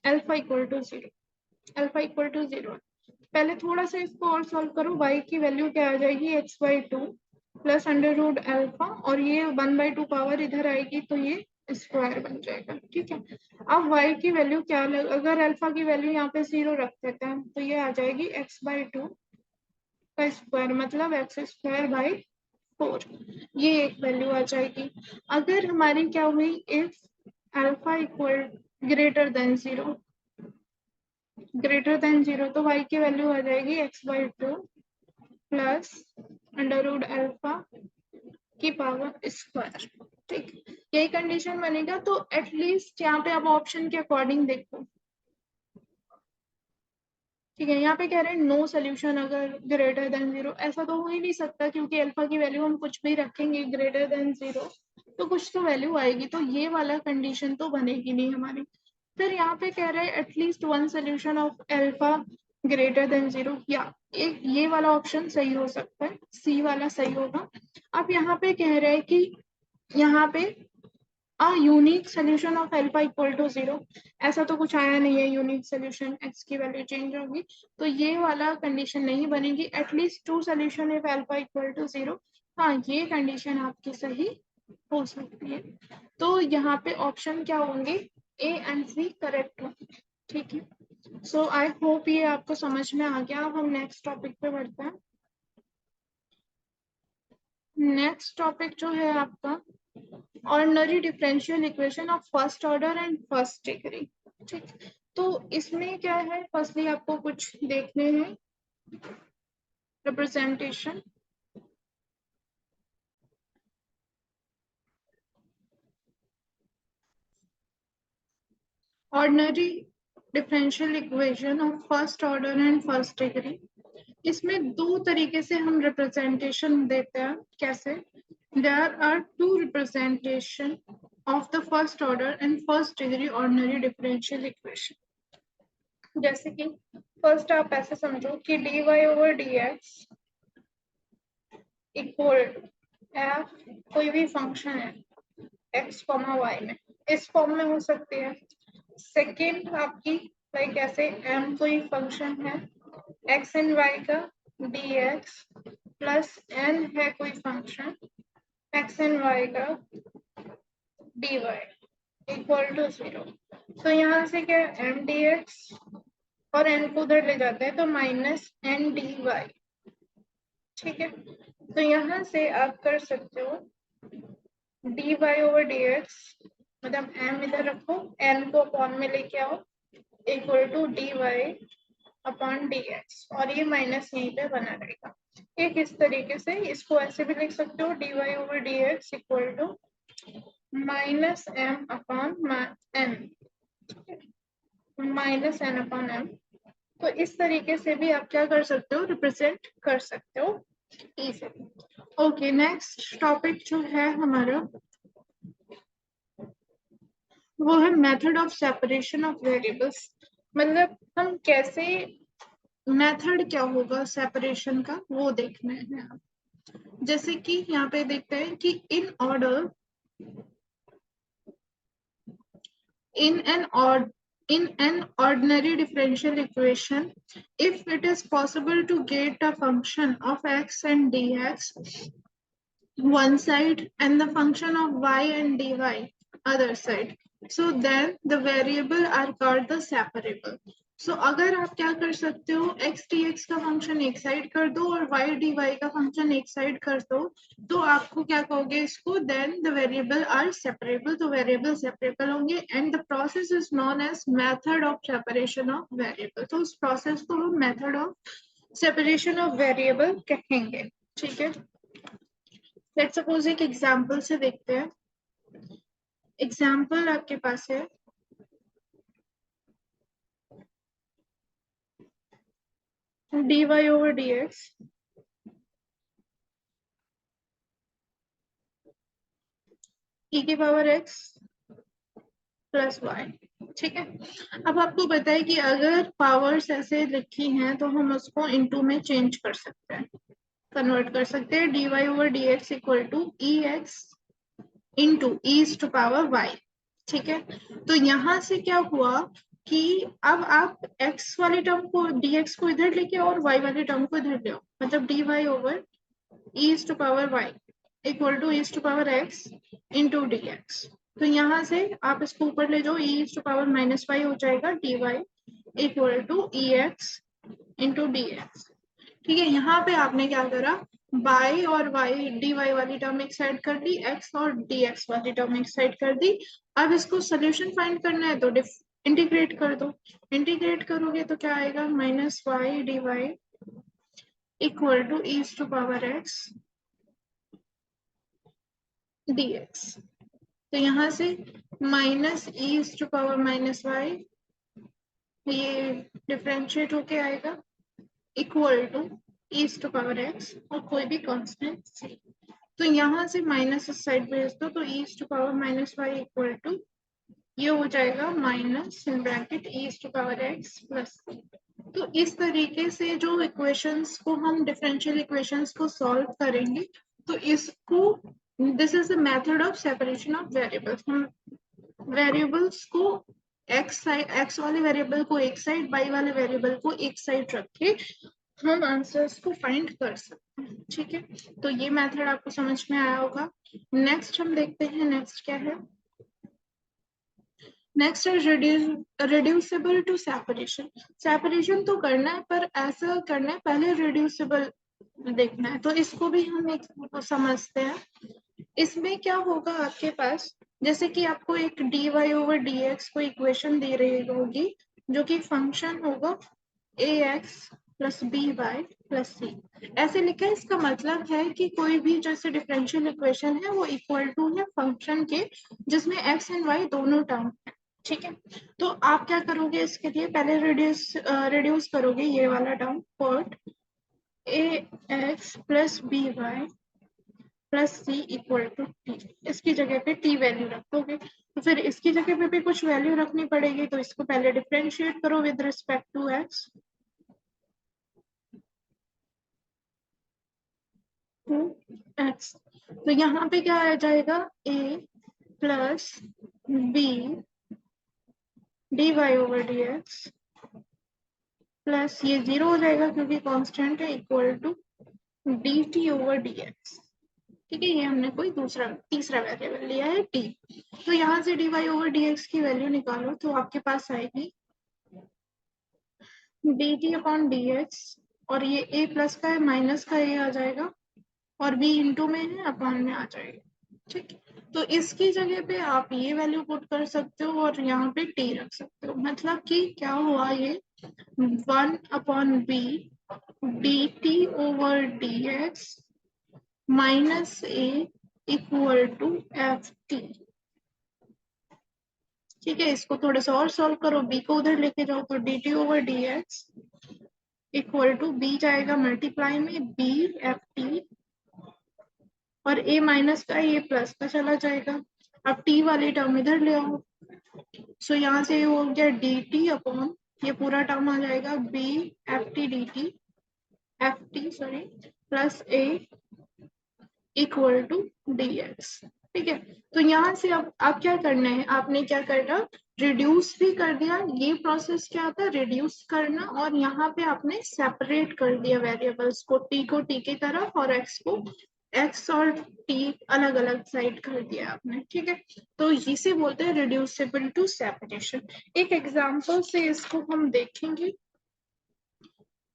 alpha equal to 0, alpha equal to 0, पहले थोड़ा सा इसको और सॉल्व करो, y की वैल्यू क्या आ जाएगी, x/2 plus under root alpha, और ये 1/2 पावर इधर आएगी तो ये स्क्वायर बन जाएगा। ठीक है, अब y की वैल्यू क्या, अगर अल्फा की वैल्यू यहाँ पे 0 रख देते हैं तो ये आ जाएगी x/2 का स्क्वायर, मतलब x²/4, ये एक वैल्यू आ जाएगी। अगर हमारी क्या हुई, if alpha equal greater than 0, greater than 0, तो y की वैल्यू आ जाएगी x/2 plus under root alpha की पावर स्क्वायर। ठीक, यही कंडीशन बनेगा। तो एटलीस्ट यहाँ पे अब ऑप्शन के अकॉर्डिंग देखो, ठीक है, यहाँ पे कह रहे हैं नो सोल्यूशन अगर ग्रेटर देन 0, ऐसा तो हो ही नहीं सकता क्योंकि अल्फा की वैल्यू हम कुछ भी रखेंगे ग्रेटर देन 0 तो कुछ तो वैल्यू आएगी, तो ये वाला कंडीशन तो बनेगी नहीं हमारी। फिर यहाँ पे कह रहे हैं at least one solution of alpha greater than 0, या एक ये वाला ऑप्शन सही हो सकता है, सी वाला सही होगा। अब यहाँ पे कह रहे हैं कि यहाँ पे unique solution of alpha equal to 0, ऐसा तो कुछ आया नहीं है यूनिक सोल्यूशन, एक्स की वैल्यू चेंज होगी, तो ये वाला कंडीशन नहीं बनेगी। At least two solution if alpha equal to 0, हाँ ये कंडीशन आपकी सही हो सकती है। तो यहाँ पे ऑप्शन क्या होंगे, ए एंड सी करेक्ट होंगे। ठीक है, सो आई होप ये आपको समझ में आ गया। अब हम नेक्स्ट टॉपिक पे बढ़ते हैं। नेक्स्ट टॉपिक जो है आपका ordinary differential equation of first order and first degree. ठीक, तो इसमें क्या है, फर्स्टली आपको कुछ देखने हैं representation. Ordinary differential equation of first order and first degree, इसमें दो तरीके से हम रिप्रेजेंटेशन देते हैं। कैसे, there are two representation of the first order and first degree ordinary differential equation. जैसे कि फर्स्ट आप ऐसे समझो कि dy over dx equal F कोई भी फंक्शन है x, y में, इस फॉर्म में हो सकती है। सेकेंड आपकी लाइक ऐसे m कोई फंक्शन है x एंड y का dx प्लस n है कोई फंक्शन x एंड y का dy। Equal to 0। तो यहाँ से क्या एम डी एक्स और एन को उधर ले जाते हैं तो माइनस एन डी वाई। ठीक है, तो यहाँ से आप कर सकते हो D Y over D X, मतलब एम इधर रखो, एन को अपॉन में लेके आओ, equal to D Y upon D X, और ये माइनस यहीं पे बना रहेगा। एक इस तरीके से इसको ऐसे भी लिख सकते हो, D Y over D X equal to minus M upon N, minus N upon M. तो इस तरीके से भी आप क्या कर सकते हो, रिप्रेजेंट कर सकते हो इजीली। ओके, नेक्स्ट टॉपिक जो है हमारा वो है method of separation of variables. मतलब हम कैसे, मेथड क्या होगा सेपरेशन का वो देखना है। जैसे कि यहाँ पे देखते हैं कि in order in an ordinary differential equation, if it is possible to get a function of x and dx one side and the function of y and dy other side, so then the variable are called the separable. So अगर आप क्या कर सकते हो, x dx का function एक side कर दो और y dy का फंक्शन एक साइड कर दो, तो आपको क्या कहोगे इसको, then the variable are separable, तो variable separable होंगे, and the process is known as method of separation of variable। तो उस process को हम method of separation of variable कहेंगे। ठीक है, लेट्स सपोज एक एग्जांपल से देखते हैं। एग्जांपल आपके पास है dy over dx e की पावर x प्लस y। ठीक है, अब आपको पता है कि अगर पावर्स ऐसे लिखी हैं तो हम उसको इनटू में चेंज कर सकते हैं, कन्वर्ट कर सकते हैं। dy over dx equal to E X into e's to power y। ठीक है, तो यहाँ से क्या हुआ कि अब आप x वाली टर्म को, dx को इधर लेके आओ और y वाली टर्म को इधर ले आओ, मतलब dy over e's to power y equal to e's to power x into dx। तो यहाँ से आप इसको ऊपर ले जाओ, e's to power minus y हो जाएगा, dy equal to E X into D x. ठीक है, यहाँ पे आपने क्या करा, बाई और वाई डी वाई वाली टर्म एक साइड कर दी, एक्स और डी एक्स वाली टर्म एक साइड कर दी। अब इसको सोल्यूशन फाइंड करना है तो इंटीग्रेट कर दो। इंटीग्रेट करोगे तो क्या आएगा, minus Y D Y equal to e's to power X D x. तो यहाँ से minus e's to power minus Y, ये डिफ्रेंशिएट होके आएगा, equal to e's to power X और कोई भी कांस्टेंट सी। तो यहाँ से माइनस इस साइड भेज दो, तो e's to power minus y equal to ये हो जाएगा minus in bracket e's to power x plus c. तो इस तरीके से जो इक्वेशंस को हम डिफरेंशियल इक्वेशंस को सॉल्व करेंगे, तो इसको this is the method of separation of variables. हम वेरिएबल्स को एक्स वाले वेरिएबल को एक साइड, वाई वाले वेरिएबल को एक साइड रख के हम आंसर्स को फाइंड कर सकते हैं। ठीक है, तो ये मेथड आपको समझ में आया होगा। नेक्स्ट हम देखते हैं, नेक्स्ट क्या है, नेक्स्ट है रिड्यूसिबल टू सेपरेशन। सेपरेशन तो करना है पर ऐसा करना है, पहले रिड्यूसिबल देखना है, तो इसको भी हम एक समझते हैं। इसमें क्या होगा आपके पास, जैसे कि आपको एक dy ओवर dx को इक्वेशन दे रही होगी जो कि फंक्शन होगा ax plus B Y plus c, ऐसे लिखा है। इसका मतलब है कि कोई भी जैसे डिफरेंशियल इक्वेशन है वो इक्वल टू है फंक्शन के जिसमें x एंड y दोनों टर्म है। ठीक है, तो आप क्या करोगे, इसके लिए पहले रिड्यूस करोगे ये वाला term, put A X plus B Y plus C equal to T, इसकी जगह पे टी वैल्यू रखोगे, तो फिर इसकी जगह पे भी कुछ वैल्यू रखनी पड़ेगी, तो इसको पहले डिफरेंशिएट करो with respect to x, to x. तो यहाँ पे क्या आ जाएगा, a plus b d Y over D x plus ये जीरो हो जाएगा क्योंकि कांस्टेंट है, equal to d t over D x. ठीक है, ये हमने कोई तीसरा वेरिएबल लिया है t। तो यहाँ से dy/dx की वैल्यू निकालो तो आपके पास आएगी dt/dx, और ये a प्लस का है, माइनस का a आ जाएगा, और b इंटू में है, अपॉन में आ जाएगा। ठीक है, तो इसकी जगह पे आप ये वैल्यू पुट कर सकते हो और यहाँ पे t रख सकते हो। मतलब कि क्या हुआ, ये 1/b dt/dx minus a equal to ft। ठीक है, इसको थोड़ा सा और सॉल्व करो, b को उधर लेके जाओ तो dt/dx इक्वल टू b जाएगा मल्टीप्लाई में b ft, और a माइनस का a प्लस का चला जाएगा। अब t वाली टर्म इधर ले आओ, सो यहाँ से ये हो गया dt अपॉन, ये पूरा टर्म आ जाएगा b ft sorry plus a equal to dx। ठीक है, तो यहाँ से अब आप क्या करना है, आपने क्या करना, रिड्यूस भी कर दिया। ये प्रोसेस क्या था, रिड्यूस करना, और यहाँ पे आपने सेपरेट कर दिया वेरिएबल्स को, t को t की तरफ और x को x और t अलग अलग साइड कर दिया आपने। ठीक है, तो इसे बोलते हैं रिड्यूसिबल टू सेपरेशन। एक एग्जांपल से इसको हम देखेंगे।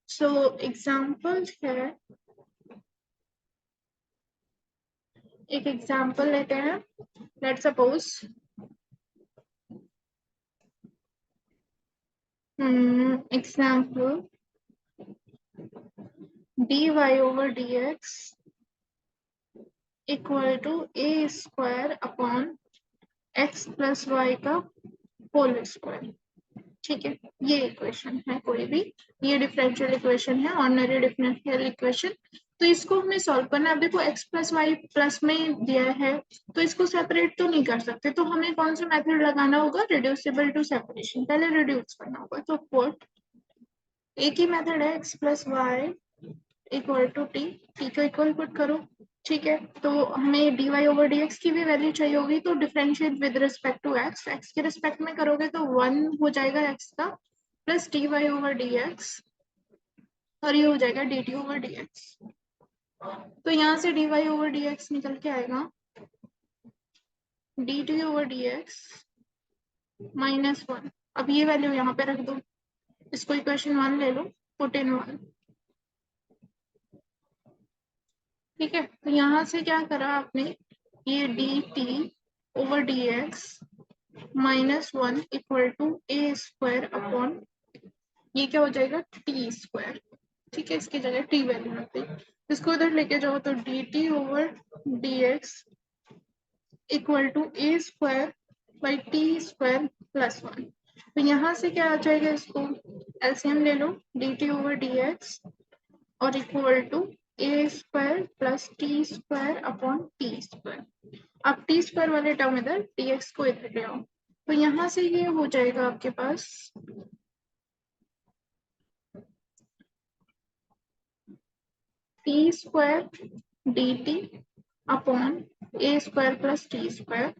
सो एग्जांपल है, एक एग्जांपल लेते हैं। Let's suppose example dy/dx equal to a square upon x plus Y का होल स्क्वायर। ठीक है, ये इक्वेशन है कोई भी, ये डिफरेंशियल इक्वेशन है, ऑर्डिनरी डिफरेंशियल इक्वेशन। तो इसको हमें सॉल्व करना है। अब देखो x प्लस वाई प्लस में दिया है, तो इसको सेपरेट तो नहीं कर सकते, तो हमें कौन सा मेथड लगाना होगा, रिड्यूसिबल टू सेपरेशन। पहले रिड्यूस करना होगा, तो पुट एक ही मेथड है, x plus Y equal to T, T को इक्वल पुट करो। ठीक है, तो हमें dy/dx की भी वैल्यू चाहिए होगी, तो differentiate with respect to x, x के रिस्पेक्ट में करोगे तो 1 हो जाएगा x का, प्लस dy/dx, और ये हो जाएगा dt/dx। तो यहाँ से dy/dx निकल के आएगा dt/dx माइनस 1। अब ये वैल्यू यहाँ पे रख दो, इसको इक्वेशन 1 ले लो, पुट इन 1। ठीक है, तो यहाँ से क्या करा आपने, ये dt/dx minus 1 equal to a square upon, ये क्या हो जाएगा, t स्क्वायर। ठीक है, इसकी जगह t वैल्यू रख दी, इसको इधर लेके जाओ तो dt/dx equal to a square by t square plus 1। तो यहाँ से क्या आ जाएगा, इसको एलसीएम ले लो, dt/dx और equal to a square plus T square upon T square. अब टी स्क्वायर वाले टर्म इधर, dx को इधर ले आओ, तो यहाँ से ये हो जाएगा आपके पास t square dt upon a square plus T square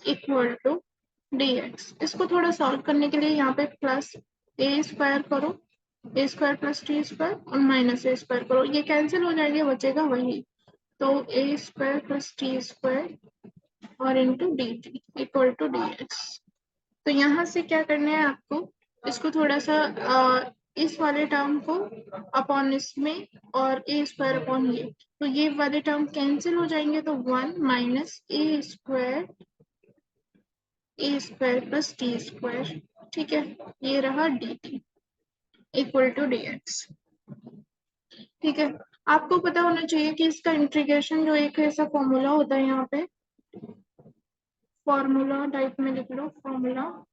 equal to dx। इसको थोड़ा सॉल्व करने के लिए यहाँ पे प्लस a स्क्वायर करो, a square plus T square, और माइनस a स्क्वायर करो, ये कैंसिल हो जाएंगे, बचेगा वही, तो a square plus T square और into d T equal to D x. तो यहाँ से क्या करना है आपको, इसको थोड़ा सा इस वाले टर्म को अपॉन इसमें, और ए स्क्वायर अपॉन ये, तो ये वाले टर्म कैंसिल हो जाएंगे, तो 1 minus A square plus T square. ठीक है, ये रहा D T equal to D x. ठीक है, आपको पता होना चाहिए कि इसका इंटीग्रेशन जो एक ऐसा फॉर्मूला होता है, यहाँ पे फॉर्मूला टाइप में लिख लो, फॉर्मूला।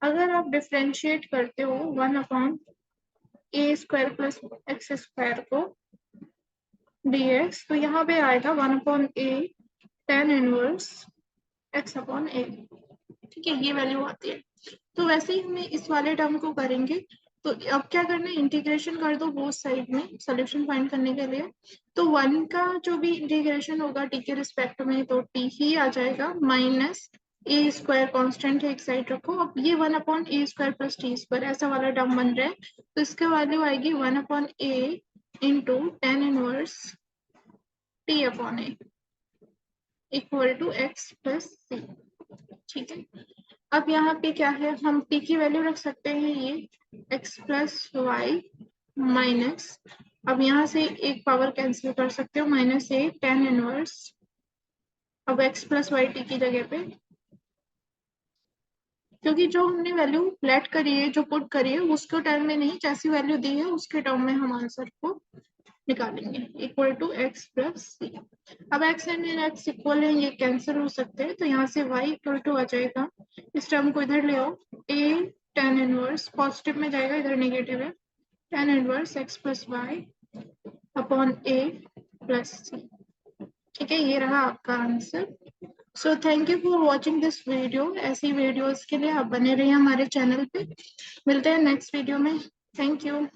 अगर आप डिफ्रेंशिएट करते हो 1 अपॉन ए स्क्वायर प्लस एक्स स्क्वायर को dx, तो यहाँ पे आएगा 1 अपॉन ए tan इनवर्स x अपॉन ए। ठीक है, ये वैल्यू आती है। तो वैसे ही हमें इस वाले टर्म को करेंगे, तो अब क्या करना है, इंटीग्रेशन कर दो बोथ साइड में सोल्यूशन फाइंड करने के लिए। तो 1 का जो भी इंटीग्रेशन होगा t के रिस्पेक्ट में, तो t ही आ जाएगा, माइनस ए स्क्वायर कॉन्स्टेंट है, एक साइड रखो। अब ये 1 अपॉन ए स्क्वायर प्लस टी स्क्वायर ऐसा वाला टर्म बन रहा है, तो इसका वैल्यू आएगी 1 upon a into tan inverse t upon a equal to x plus c. ठीक है, अब यहाँ पे क्या है, हम t की वैल्यू रख सकते हैं ये x प्लस वाई माइनस, अब यहाँ से एक पावर कैंसिल कर सकते हो, माइनस ए tan इनवर्स, अब x प्लस वाई टी की जगह पे, क्योंकि जो हमने वैल्यू लेट करी है, जो पुट करी है, उसको टर्म में नहीं, जैसी वैल्यू दी है उसके टर्म में हम आंसर को निकालेंगे, इक्वल टू x प्लस सी। अब x एंड x इक्वल है, ये कैंसिल हो सकते हैं, तो यहाँ से y इक्वल टू आ जाएगा, इस टर्म को इधर ले आओ, a tan इनवर्स पॉजिटिव में जाएगा, इधर नेगेटिव है, tan inverse x plus y upon a plus c. ठीक है, ये रहा आपका answer. So thank you for watching this video. ऐसी वीडियोस के लिए आप बने रहिए हमारे चैनल पे। मिलते हैं नेक्स्ट वीडियो में। Thank you.